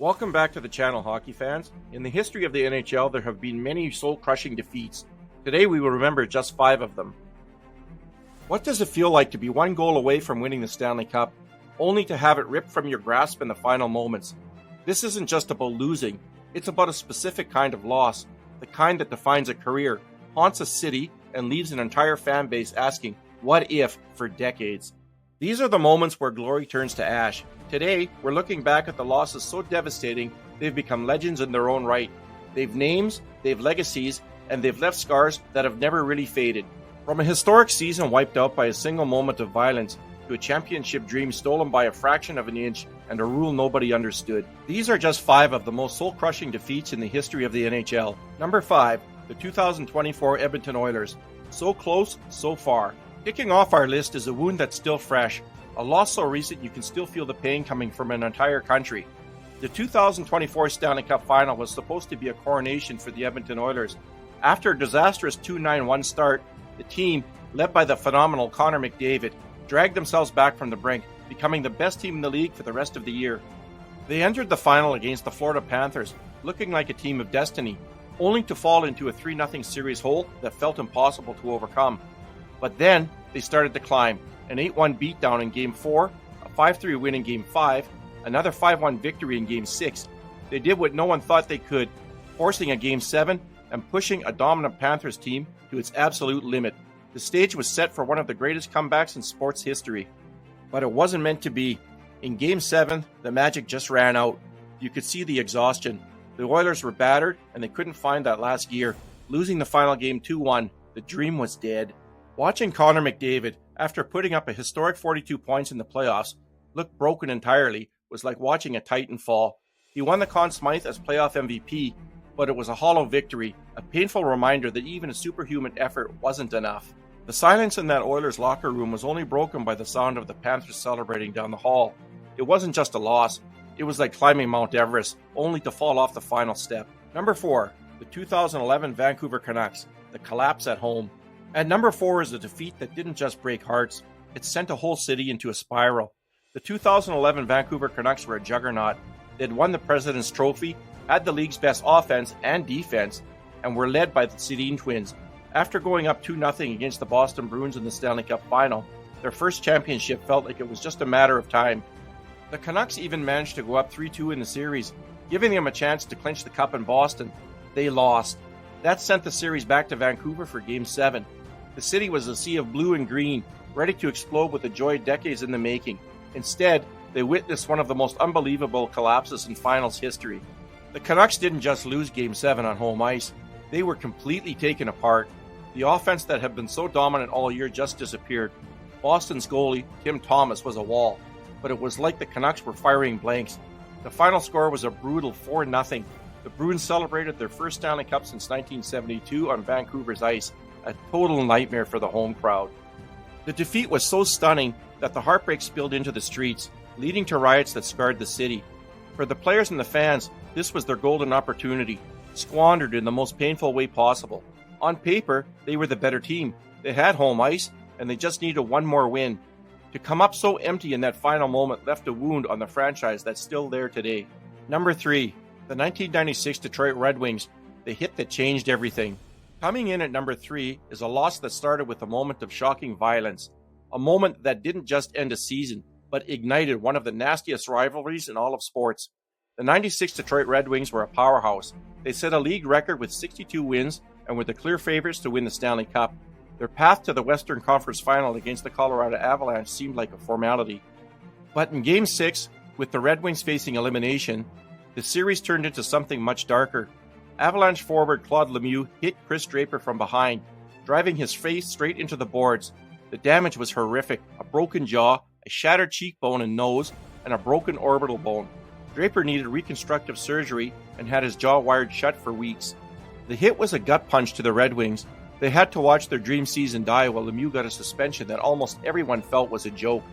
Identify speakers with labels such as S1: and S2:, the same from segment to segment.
S1: Welcome back to the channel, hockey fans. In the history of the NHL, there have been many soul-crushing defeats. Today we will remember just 5 of them. What does it feel like to be one goal away from winning the Stanley Cup, only to have it ripped from your grasp in the final moments? This isn't just about losing, it's about a specific kind of loss, the kind that defines a career, haunts a city, and leaves an entire fan base asking, what if, for decades. These are the moments where glory turns to ash. Today, we're looking back at the losses so devastating, they've become legends in their own right. They've names, they've legacies, and they've left scars that have never really faded. From a historic season wiped out by a single moment of violence, to a championship dream stolen by a fraction of an inch, and a rule nobody understood. These are just 5 of the most soul-crushing defeats in the history of the NHL. Number 5, the 2024 Edmonton Oilers. So close, so far. Kicking off our list is a wound that's still fresh. A loss so recent you can still feel the pain coming from an entire country. The 2024 Stanley Cup Final was supposed to be a coronation for the Edmonton Oilers. After a disastrous 2-9-1 start, the team, led by the phenomenal Connor McDavid, dragged themselves back from the brink, becoming the best team in the league for the rest of the year. They entered the final against the Florida Panthers, looking like a team of destiny, only to fall into a 3-0 series hole that felt impossible to overcome. But then, they started to climb. An 8-1 beatdown in Game 4, a 5-3 win in Game 5, another 5-1 victory in Game 6. They did what no one thought they could, forcing a Game 7 and pushing a dominant Panthers team to its absolute limit. The stage was set for one of the greatest comebacks in sports history. But it wasn't meant to be. In Game 7, the magic just ran out. You could see the exhaustion. The Oilers were battered, and they couldn't find that last gear. Losing the final game 2-1, the dream was dead. Watching Connor McDavid, after putting up a historic 42 points in the playoffs, look broken entirely was like watching a Titan fall. He won the Conn Smythe as playoff MVP, but it was a hollow victory, a painful reminder that even a superhuman effort wasn't enough. The silence in that Oilers locker room was only broken by the sound of the Panthers celebrating down the hall. It wasn't just a loss, it was like climbing Mount Everest, only to fall off the final step. Number 4, the 2011 Vancouver Canucks, the collapse at home. At number 4 is a defeat that didn't just break hearts, it sent a whole city into a spiral. The 2011 Vancouver Canucks were a juggernaut. They'd won the President's Trophy, had the league's best offense and defense, and were led by the Sedin twins. After going up 2-0 against the Boston Bruins in the Stanley Cup Final, their first championship felt like it was just a matter of time. The Canucks even managed to go up 3-2 in the series, giving them a chance to clinch the cup in Boston. They lost. That sent the series back to Vancouver for Game 7. The city was a sea of blue and green, ready to explode with the joy decades in the making. Instead, they witnessed one of the most unbelievable collapses in finals history. The Canucks didn't just lose Game 7 on home ice, they were completely taken apart. The offense that had been so dominant all year just disappeared. Boston's goalie, Tim Thomas, was a wall, but it was like the Canucks were firing blanks. The final score was a brutal 4-0. The Bruins celebrated their first Stanley Cup since 1972 on Vancouver's ice, a total nightmare for the home crowd. The defeat was so stunning that the heartbreak spilled into the streets, leading to riots that scarred the city. For the players and the fans, this was their golden opportunity, squandered in the most painful way possible. On paper, they were the better team. They had home ice, and they just needed one more win. To come up so empty in that final moment left a wound on the franchise that's still there today. Number 3, the 1996 Detroit Red Wings, the hit that changed everything. Coming in at number 3 is a loss that started with a moment of shocking violence. A moment that didn't just end a season, but ignited one of the nastiest rivalries in all of sports. The 96 Detroit Red Wings were a powerhouse. They set a league record with 62 wins and were the clear favorites to win the Stanley Cup. Their path to the Western Conference Final against the Colorado Avalanche seemed like a formality. But in Game 6, with the Red Wings facing elimination, the series turned into something much darker. Avalanche forward Claude Lemieux hit Chris Draper from behind, driving his face straight into the boards. The damage was horrific, a broken jaw, a shattered cheekbone and nose, and a broken orbital bone. Draper needed reconstructive surgery and had his jaw wired shut for weeks. The hit was a gut punch to the Red Wings. They had to watch their dream season die while Lemieux got a suspension that almost everyone felt was a joke.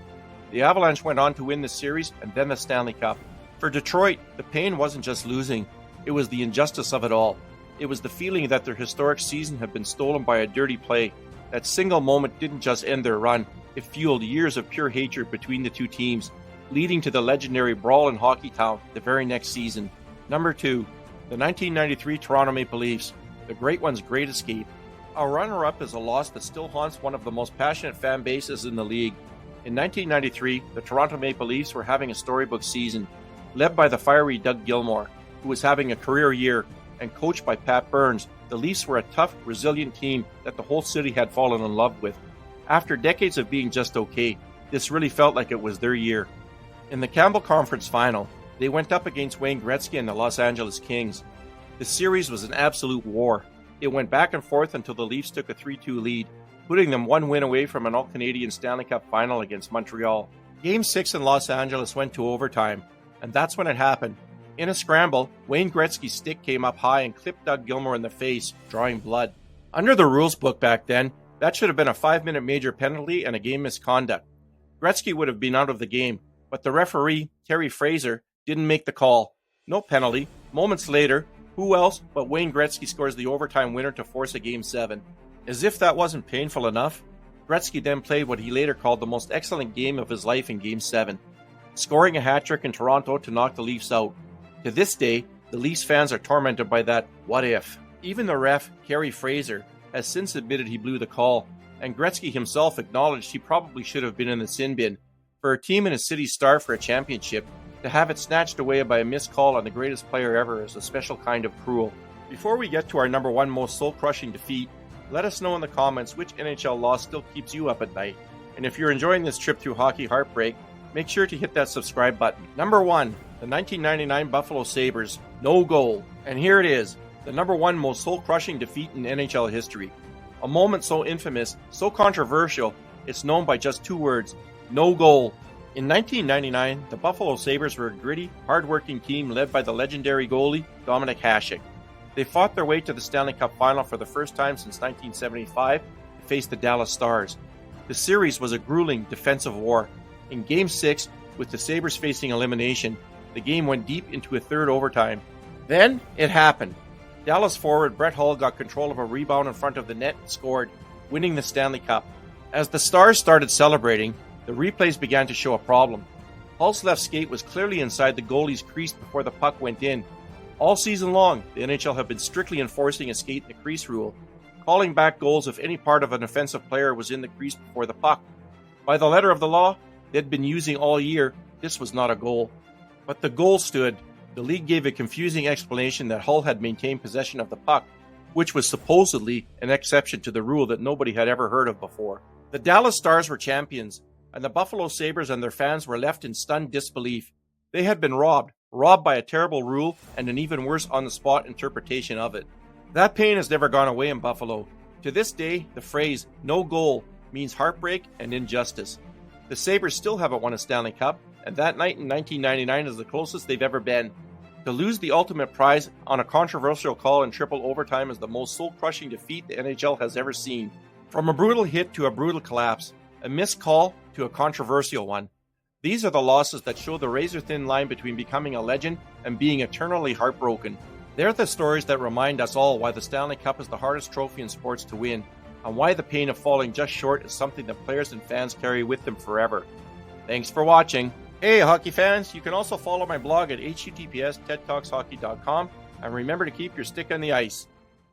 S1: The Avalanche went on to win the series and then the Stanley Cup. For Detroit, the pain wasn't just losing, it was the injustice of it all. It was the feeling that their historic season had been stolen by a dirty play. That single moment didn't just end their run, it fueled years of pure hatred between the two teams. leading to the legendary brawl in Hockeytown the very next season. Number 2, the 1993 Toronto Maple Leafs, the Great One's great escape. Our runner-up is a loss that still haunts one of the most passionate fan bases in the league. In 1993, the Toronto Maple Leafs were having a storybook season, led by the fiery Doug Gilmour, who was having a career year, and coached by Pat Burns. The Leafs were a tough, resilient team that the whole city had fallen in love with. After decades of being just okay, this really felt like it was their year. In the Campbell Conference Final, they went up against Wayne Gretzky and the Los Angeles Kings. The series was an absolute war. It went back and forth until the Leafs took a 3-2 lead, putting them one win away from an All-Canadian Stanley Cup final against Montreal. Game 6 in Los Angeles went to overtime, and that's when it happened. In a scramble, Wayne Gretzky's stick came up high and clipped Doug Gilmour in the face, drawing blood. Under the rules book back then, that should have been a 5-minute major penalty and a game misconduct. Gretzky would have been out of the game, but the referee, Terry Fraser, didn't make the call. No penalty. Moments later, who else but Wayne Gretzky scores the overtime winner to force a Game 7. As if that wasn't painful enough, Gretzky then played what he later called the most excellent game of his life in Game 7, scoring a hat-trick in Toronto to knock the Leafs out. To this day, the Leafs fans are tormented by that what if. Even the ref, Terry Fraser, has since admitted he blew the call, and Gretzky himself acknowledged he probably should have been in the sin bin. For a team in a city star for a championship, to have it snatched away by a missed call on the greatest player ever is a special kind of cruel. Before we get to our number 1 most soul-crushing defeat, let us know in the comments which NHL loss still keeps you up at night. And if you're enjoying this trip through hockey heartbreak, make sure to hit that subscribe button. Number 1, the 1999 Buffalo Sabres, no goal. And here it is, the number 1 most soul-crushing defeat in NHL history. A moment so infamous, so controversial, it's known by just 2 words, no goal. In 1999, the Buffalo Sabres were a gritty, hard-working team led by the legendary goalie, Dominik Hasek. They fought their way to the Stanley Cup Final for the first time since 1975 to face the Dallas Stars. The series was a grueling defensive war. In Game 6, with the Sabres facing elimination, the game went deep into a third overtime. Then, it happened. Dallas forward Brett Hull got control of a rebound in front of the net and scored, winning the Stanley Cup. As the Stars started celebrating, the replays began to show a problem. Hull's left skate was clearly inside the goalie's crease before the puck went in. All season long, the NHL have been strictly enforcing a skate in the crease rule, calling back goals if any part of an offensive player was in the crease before the puck. By the letter of the law they'd been using all year, this was not a goal. But the goal stood. The league gave a confusing explanation that Hull had maintained possession of the puck, which was supposedly an exception to the rule that nobody had ever heard of before. The Dallas Stars were champions, and the Buffalo Sabres and their fans were left in stunned disbelief. They had been robbed by a terrible rule and an even worse on-the-spot interpretation of it. That pain has never gone away in Buffalo. To this day, the phrase, no goal, means heartbreak and injustice. The Sabres still haven't won a Stanley Cup, and that night in 1999 is the closest they've ever been. To lose the ultimate prize on a controversial call in triple overtime is the most soul-crushing defeat the NHL has ever seen. From a brutal hit to a brutal collapse, a missed call to a controversial one. These are the losses that show the razor-thin line between becoming a legend and being eternally heartbroken. They're the stories that remind us all why the Stanley Cup is the hardest trophy in sports to win, and why the pain of falling just short is something that players and fans carry with them forever. Thanks for watching. Hey hockey fans, you can also follow my blog at https://tedtalkshockey.com, and remember to keep your stick on the ice.